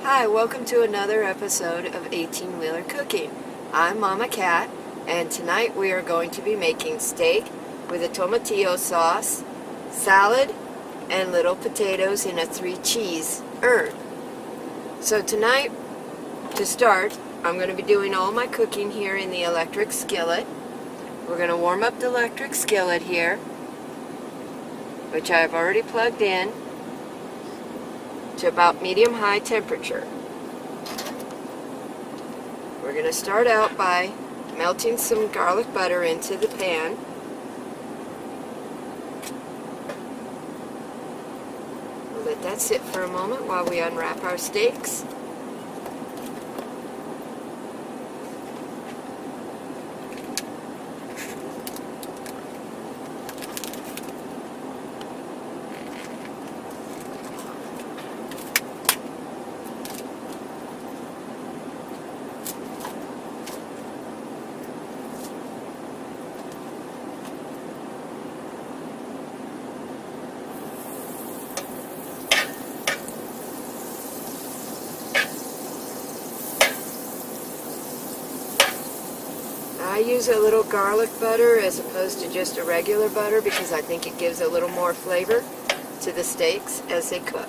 Hi, welcome to another episode of 18-Wheeler Cooking. I'm Mama Cat, and tonight we are going to be making steak with a tomatillo sauce, salad, and little potatoes in a 3-cheese urn. So tonight, to start, I'm going to be doing all my cooking here in the electric skillet. We're going to warm up the electric skillet here, which I've already plugged in to about medium-high temperature. We're going to start out by melting some garlic butter into the pan. We'll let that sit for a moment while we unwrap our steaks. I use a little garlic butter as opposed to just a regular butter because I think it gives a little more flavor to the steaks as they cook.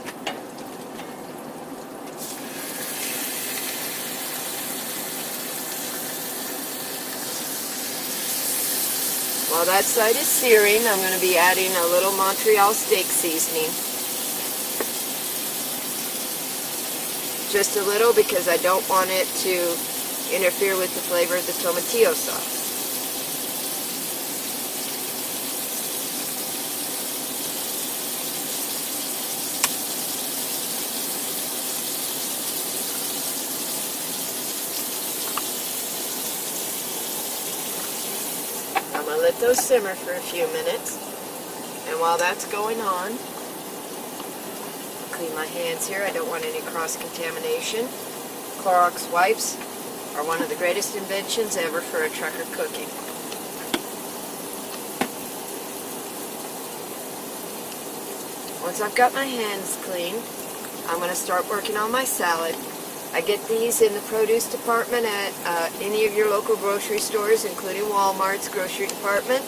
While that side is searing, I'm going to be adding a little Montreal steak seasoning. Just a little because I don't want it to interfere with the flavor of the tomatillo sauce. I'm going to let those simmer for a few minutes, and while that's going on, I'll clean my hands here. I don't want any cross-contamination. Clorox wipes are one of the greatest inventions ever for a trucker cooking. Once I've got my hands clean, I'm going to start working on my salad. I get these in the produce department at any of your local grocery stores, including Walmart's grocery department.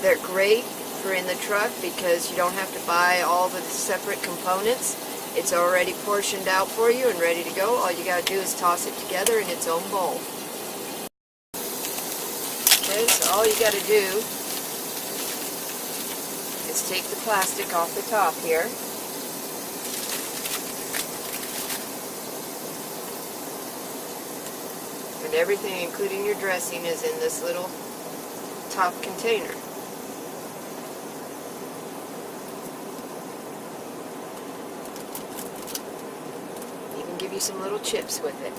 They're great for in the truck because you don't have to buy all the separate components. It's already portioned out for you and ready to go. All you got to do is toss it together in its own bowl. Okay, so all you got to do is take the plastic off the top here. And everything, including your dressing, is in this little top container. Give you some little chips with it.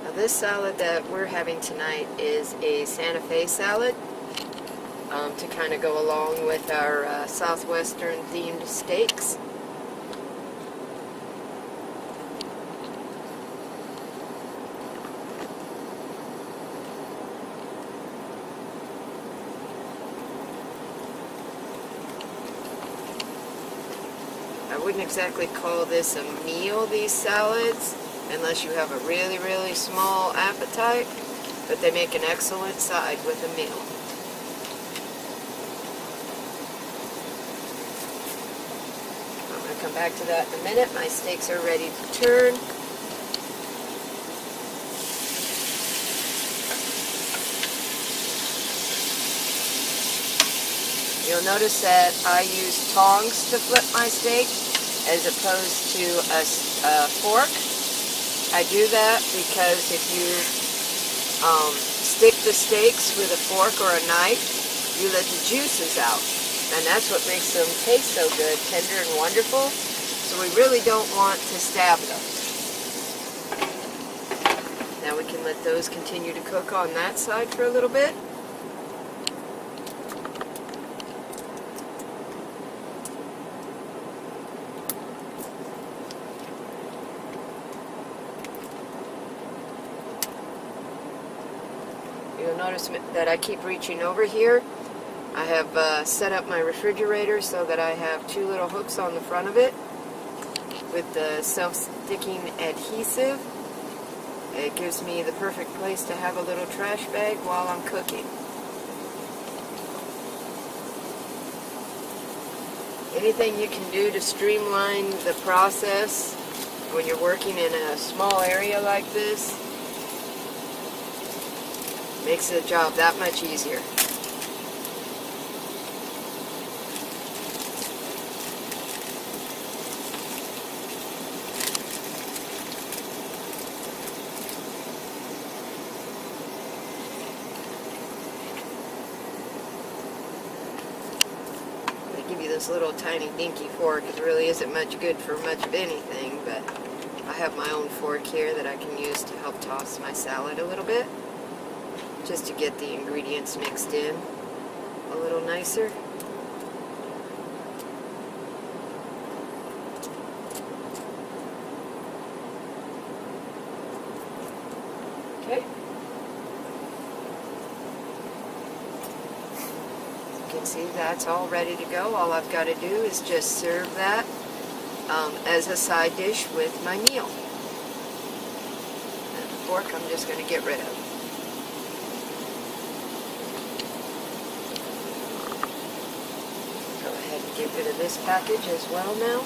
Now this salad that we're having tonight is a Santa Fe salad to kind of go along with our southwestern themed steaks. I wouldn't exactly call this a meal, these salads, unless you have a really, really small appetite, but they make an excellent side with a meal. I'm going to come back to that in a minute. My steaks are ready to turn. You'll notice that I use tongs to flip my steak as opposed to a fork. I do that because if you stick the steaks with a fork or a knife, you let the juices out. And that's what makes them taste so good, tender and wonderful. So we really don't want to stab them. Now we can let those continue to cook on that side for a little bit. notice that I keep reaching over here. I have set up my refrigerator so that I have 2 little hooks on the front of it with the self-sticking adhesive. It gives me the perfect place to have a little trash bag while I'm cooking. Anything you can do to streamline the process when you're working in a small area like this makes the job that much easier. Give you this little tiny dinky fork. It really isn't much good for much of anything, but I have my own fork here that I can use to help toss my salad a little bit, just to get the ingredients mixed in a little nicer. Okay. You can see that's all ready to go. All I've got to do is just serve that as a side dish with my meal. And the fork I'm just going to get rid of. Go ahead and get rid of this package as well now.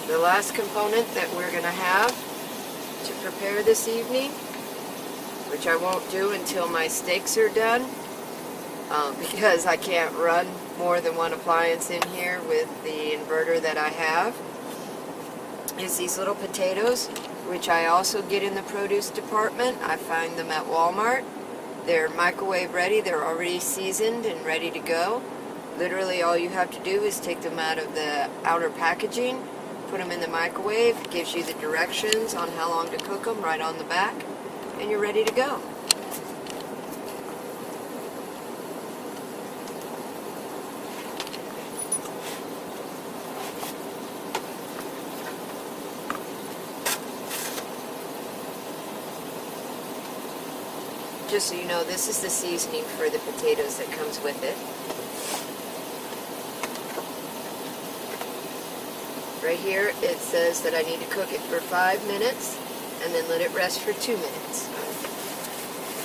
The last component that we're going to have to prepare this evening, which I won't do until my steaks are done, because I can't run more than one appliance in here with the inverter that I have, is these little potatoes, which I also get in the produce department. I find them at Walmart. They're microwave ready. They're already seasoned and ready to go. Literally all you have to do is take them out of the outer packaging, put them in the microwave. It gives you the directions on how long to cook them right on the back, and you're ready to go. Just so you know, this is the seasoning for the potatoes that comes with it. Right here it says that I need to cook it for 5 minutes and then let it rest for 2 minutes.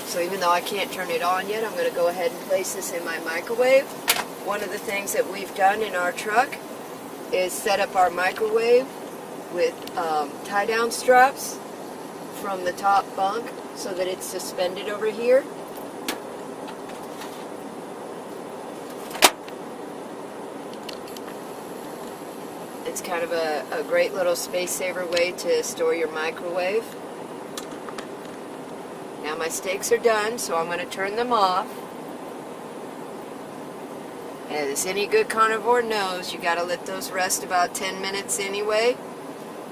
So even though I can't turn it on yet, I'm going to go ahead and place this in my microwave. One of the things that we've done in our truck is set up our microwave with tie-down straps from the top bunk so that it's suspended over here. It's kind of a great little space saver way to store your microwave. Now my steaks are done, so I'm going to turn them off. As any good carnivore knows, you got to let those rest about 10 minutes anyway,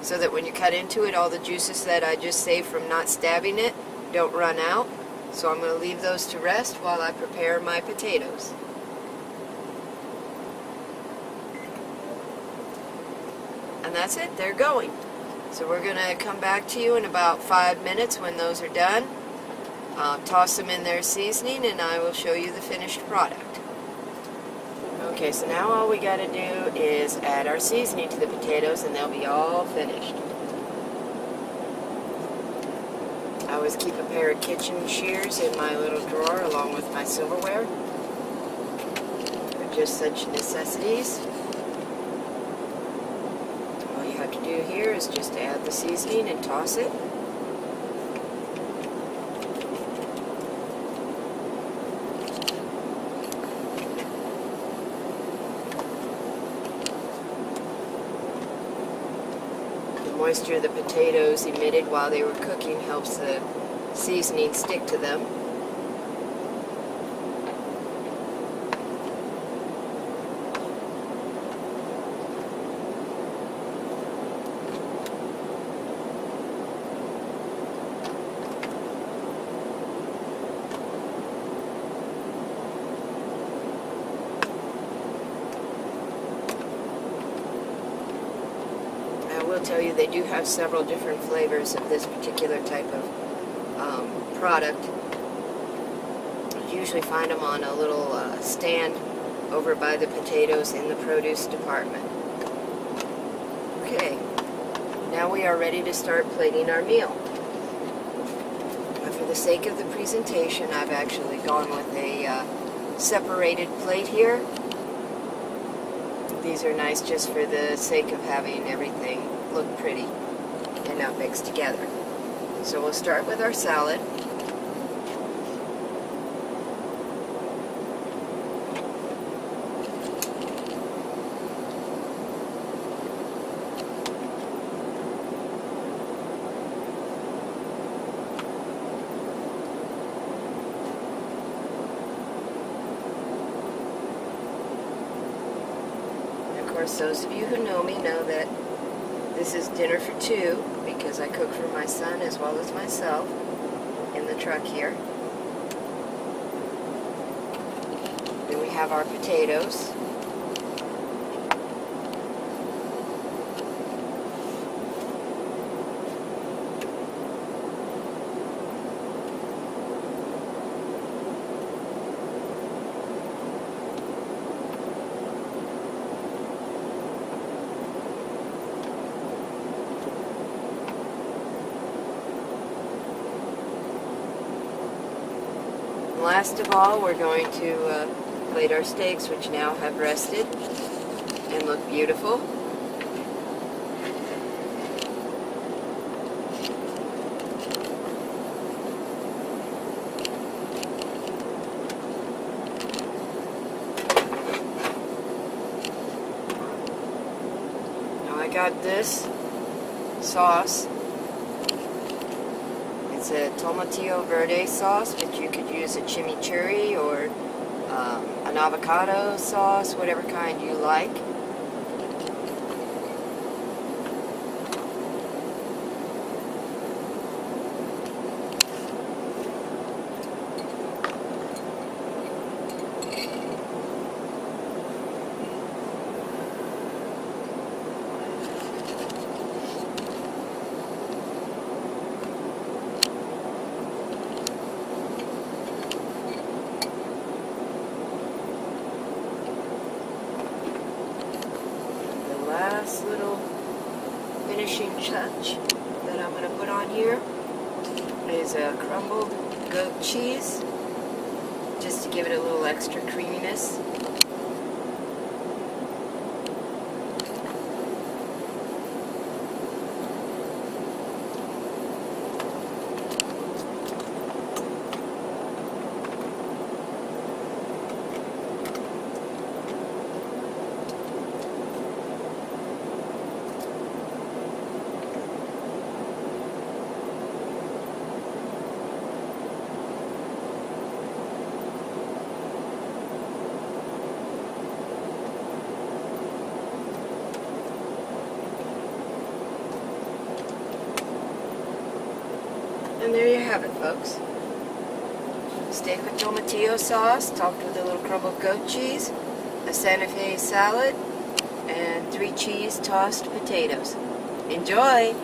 so that when you cut into it, all the juices that I just saved from not stabbing it don't run out. So I'm going to leave those to rest while I prepare my potatoes. And that's it, they're going. So we're going to come back to you in about 5 minutes when those are done. Toss them in their seasoning and I will show you the finished product. Okay, so now all we got to do is add our seasoning to the potatoes and they'll be all finished. I always keep a pair of kitchen shears in my little drawer along with my silverware. They're just such necessities. All you have to do here is just add the seasoning and toss it. Moisture the potatoes emitted while they were cooking helps the seasoning stick to them. I will tell you they do have several different flavors of this particular type of product. You usually find them on a little stand over by the potatoes in the produce department. Okay, now we are ready to start plating our meal. But for the sake of the presentation, I've actually gone with a separated plate here. These are nice just for the sake of having everything look pretty and not mixed together. So we'll start with our salad. Of course, those of you who know me know that this is dinner for two because I cook for my son as well as myself in the truck here. Then we have our potatoes. Last of all, we're going to plate our steaks, which now have rested and look beautiful. Now I got this sauce. It's a tomatillo verde sauce, but you could use a chimichurri or an avocado sauce, whatever kind you like. Last little finishing touch that I'm going to put on here is a crumbled goat cheese, just to give it a little extra creaminess. And there you have it, folks. Steak with tomatillo sauce, topped with a little crumbled goat cheese, a Santa Fe salad, and 3 cheese tossed potatoes. Enjoy!